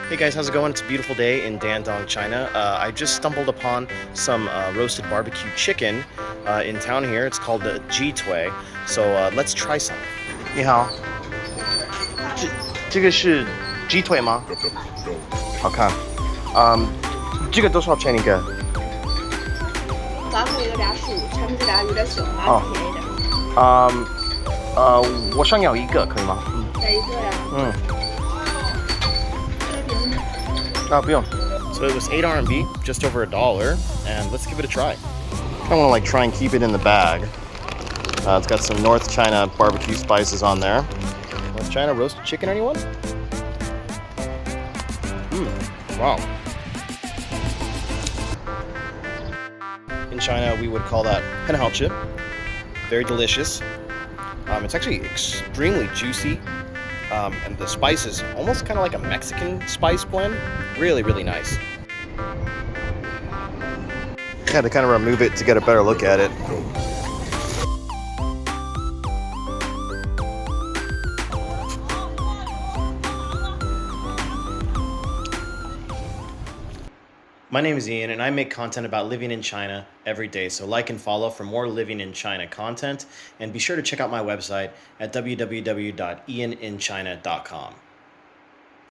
Hey guys, how's it going? It's a beautiful day in Dandong, China. I just stumbled upon some roasted barbecue chicken in town here. It's called the Jitui. So let's try some. 你好，这个是鸡腿吗？好看。这个多少钱一个？3个一个25，产品质量有点秀，还哦是便宜的。我想要一个，可以吗？再一个呀，不用。So it was 8 RMB, just over $1, and let's give it a try. I want to like try and keep it in the bag. It's got some North China barbecue spices on there. North China roasted chicken, anyone? Wow. In China, we would call that chip. Very delicious. It's actually extremely juicy. And the spices, almost kind of like a Mexican spice blend. Really, really nice. Had to kind of remove it to get a better look at it. My name is Ian, and I make content about living in China every day. So like and follow for more living in China content, and be sure to check out my website at www.ianinchina.com.